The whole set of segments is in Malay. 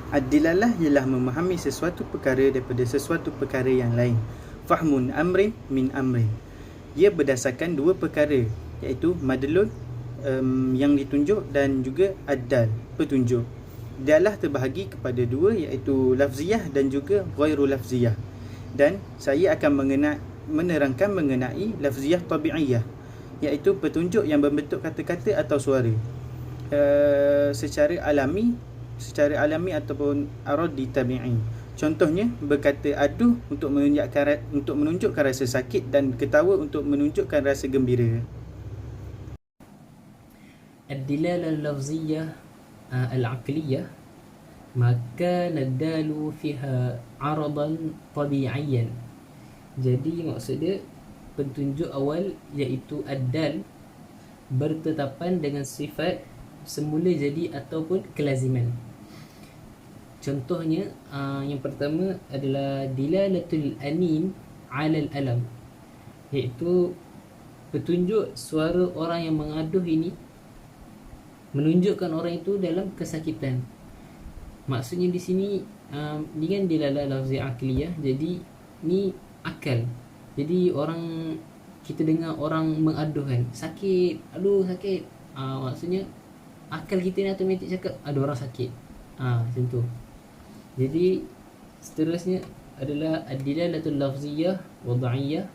Ad-dilalah ialah memahami sesuatu perkara daripada sesuatu perkara yang lain. Fahmun amrin min amrin. Ia berdasarkan dua perkara, iaitu madlul yang ditunjuk dan juga ad-dal, petunjuk. Dialah terbahagi kepada dua, iaitu lafziyah dan juga ghairu lafziyah. Dan saya akan menerangkan mengenai lafziyah tabi'iyah, iaitu petunjuk yang berbentuk kata-kata atau suara secara alami ataupun aradi tabi'i. Contohnya berkata aduh untuk menunjukkan rasa sakit dan ketawa untuk menunjukkan rasa gembira. الدلالة اللفظية العقلية ما كان الدال فيها عرضا طبيعيا. Jadi maksud dia petunjuk awal iaitu ad-dal bertetapan dengan sifat semula jadi ataupun kelaziman. Contohnya yang pertama adalah dilalatul anin alal alam, iaitu petunjuk suara orang yang mengaduh ini menunjukkan orang itu dalam kesakitan. Maksudnya di sini ni kan dilalah lafzi akliyah, jadi ni akal. Jadi orang kita dengar orang mengaduh kan, sakit, aduh sakit, maksudnya akal kita ni automatik cakap ada orang sakit, macam tu. Jadi seterusnya adalah ad-dilalatul lafziyah wad'iyah,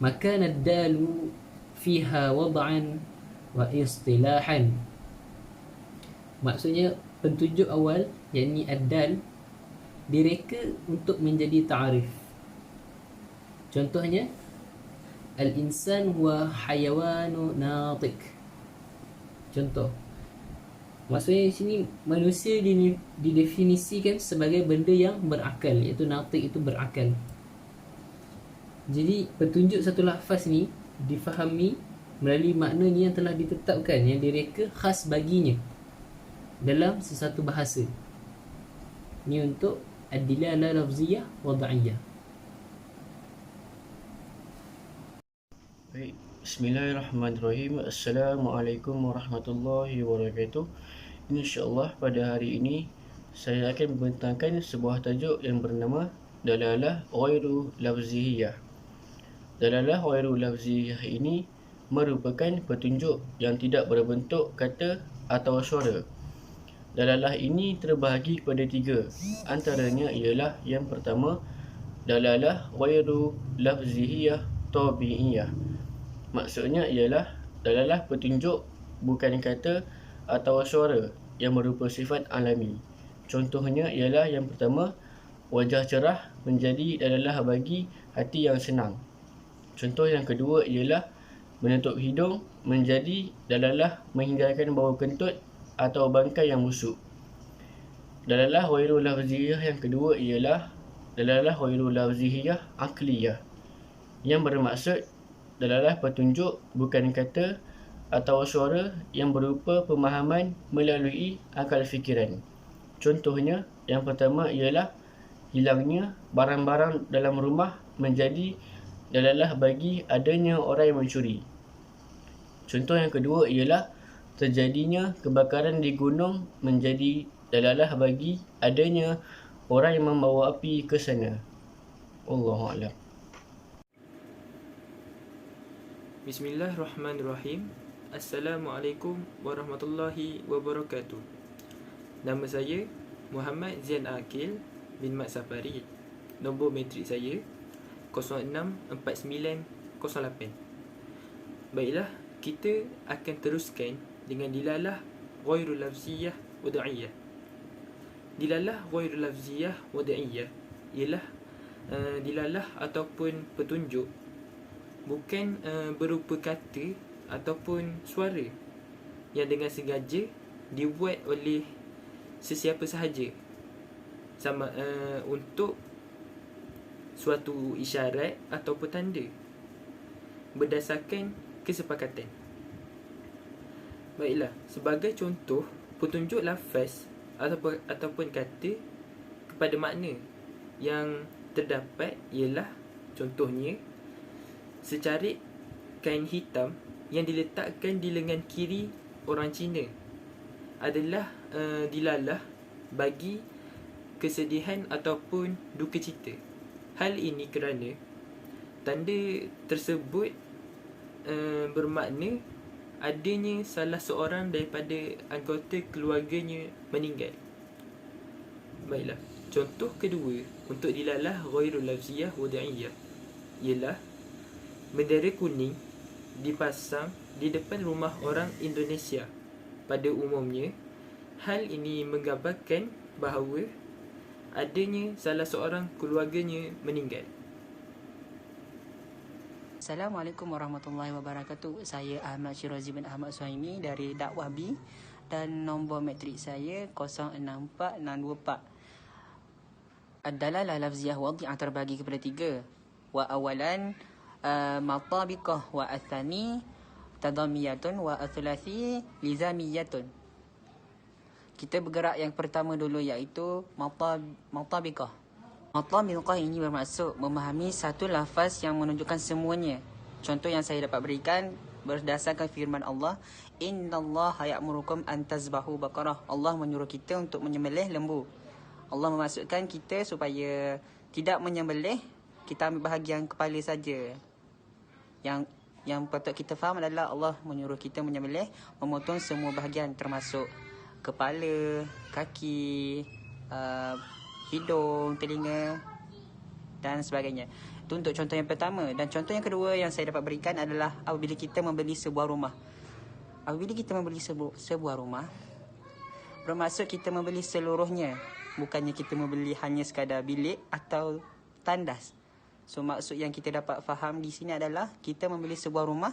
maka ad-dalu fiha wad'an wa istilahan. Maksudnya petunjuk awal yakni ad-dal direka untuk menjadi ta'rif. Contohnya al-insan huwa hayawanu natiq. Contoh, maksudnya di sini manusia didefinisikan sebagai benda yang berakal, iaitu natiq itu berakal. Jadi petunjuk satu lafaz ni difahami melalui maknanya yang telah ditetapkan, yang direka khas baginya dalam sesuatu bahasa. Ni untuk ad-dilalah lafziyah wad'iyah. Baik, Bismillahirrahmanirrahim. Assalamualaikum warahmatullahi wabarakatuh. InsyaAllah pada hari ini saya akan membentangkan sebuah tajuk yang bernama Dalalah Ghairu Lafziyah. Dalalah Ghairu Lafziyah ini merupakan petunjuk yang tidak berbentuk kata atau suara. Dalalah ini terbahagi kepada tiga. Antaranya ialah yang pertama, dalalah ghairu lafziyah tabi'iyah. Maksudnya ialah dalalah petunjuk bukan kata atau suara yang berupa sifat alami. Contohnya ialah yang pertama, wajah cerah menjadi dalalah bagi hati yang senang. Contoh yang kedua ialah menutup hidung menjadi dalalah menghindarkan bau kentut atau bangkai yang busuk. Dalalah ghairu lafziyah yang kedua ialah dalalah ghairu lafziyah akliyah, yang bermaksud dalalah petunjuk bukan kata atau suara yang berupa pemahaman melalui akal fikiran. Contohnya yang pertama ialah hilangnya barang-barang dalam rumah menjadi dalalah bagi adanya orang yang mencuri. Contoh yang kedua ialah terjadinya kebakaran di gunung menjadi dalalah bagi adanya orang yang membawa api ke sana. Wallahu a'lam. Bismillahirrahmanirrahim. Assalamualaikum warahmatullahi wabarakatuh. Nama saya Muhammad Zian Akil bin Mat Safari. Nombor matrik saya 064908. Baiklah, kita akan teruskan dengan dilalah ghairul lafziyah wad'iyah. Dilalah ghairul lafziyah wad'iyah ialah dilalah ataupun petunjuk bukan berupa kata ataupun suara yang dengan sengaja dibuat oleh sesiapa sahaja sama untuk suatu isyarat ataupun tanda berdasarkan kesepakatan. Baiklah, sebagai contoh, petunjuk lafaz ataupun kata kepada makna yang terdapat ialah contohnya secarik kain hitam yang diletakkan di lengan kiri orang Cina adalah dilalah bagi kesedihan ataupun duka cita. Hal ini kerana tanda tersebut bermakna adanya salah seorang daripada anggota keluarganya meninggal. Baiklah, contoh kedua untuk dilalah ghairul lafziyah wada'iyah ialah bendera kuning dipasang di depan rumah orang Indonesia. Pada umumnya, hal ini menggambarkan bahawa adanya salah seorang keluarganya meninggal. Assalamualaikum warahmatullahi wabarakatuh. Saya Ahmad Syirazi bin Ahmad Suhaimi dari Dakwah B dan nombor matrik saya 064624. Ad-dalalah lafziyah wadhi'ah terbagi kepada 3. Wa awalan matabiqah wa athani tadamiyatun wa athulathi lizamiyatun. Kita bergerak yang pertama dulu iaitu matabiqah. Matabiqah ini bermaksud memahami satu lafaz yang menunjukkan semuanya. Contoh yang saya dapat berikan berdasarkan firman Allah, innallaha ya'murukum an tazbahu baqarah. Allah menyuruh kita untuk menyembelih lembu. Allah memaksudkan kita supaya tidak menyembelih, kita ambil bahagian kepala saja. Yang patut kita faham adalah Allah menyuruh kita menyembelih, memotong semua bahagian termasuk kepala, kaki, hidung, telinga dan sebagainya. Itu untuk contoh yang pertama. Dan contoh yang kedua yang saya dapat berikan adalah apabila kita membeli sebuah rumah. Apabila kita membeli sebuah rumah, bermaksud kita membeli seluruhnya. Bukannya kita membeli hanya sekadar bilik atau tandas. So maksud yang kita dapat faham di sini adalah kita membeli sebuah rumah,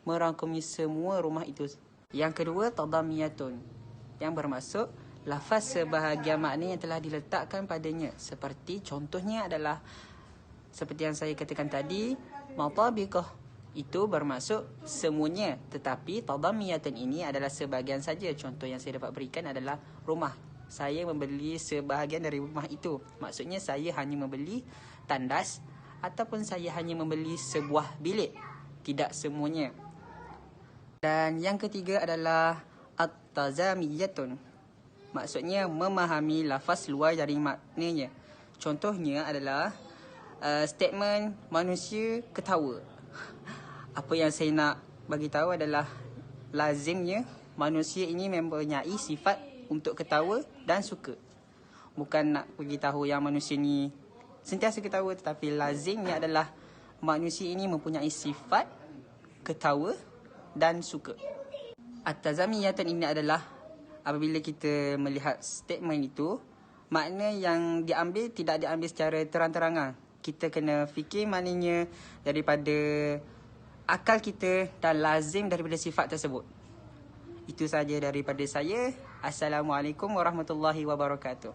merangkumi semua rumah itu. Yang kedua, tadamiyatun, yang bermaksud lafaz sebahagian makna yang telah diletakkan padanya. Seperti contohnya adalah seperti yang saya katakan tadi, matabiqah itu bermaksud semuanya, tetapi tadamiyatun ini adalah sebahagian saja. Contoh yang saya dapat berikan adalah rumah. Saya membeli sebahagian dari rumah itu. Maksudnya saya hanya membeli tandas ataupun saya hanya membeli sebuah bilik, tidak semuanya. Dan yang ketiga adalah at-tazamiyatun. Maksudnya memahami lafaz luar dari maknanya. Contohnya adalah statement manusia ketawa. Apa yang saya nak bagi tahu adalah lazimnya manusia ini mempunyai sifat untuk ketawa dan suka. Bukan nak bagi tahu yang manusia ni sentiasa ketawa, tetapi lazimnya adalah manusia ini mempunyai sifat ketawa dan suka. At-tazamiyatan ini adalah apabila kita melihat statement itu, makna yang diambil tidak diambil secara terang-terangan. Kita kena fikir maknanya daripada akal kita dan lazim daripada sifat tersebut. Itu saja daripada saya. Assalamualaikum warahmatullahi wabarakatuh.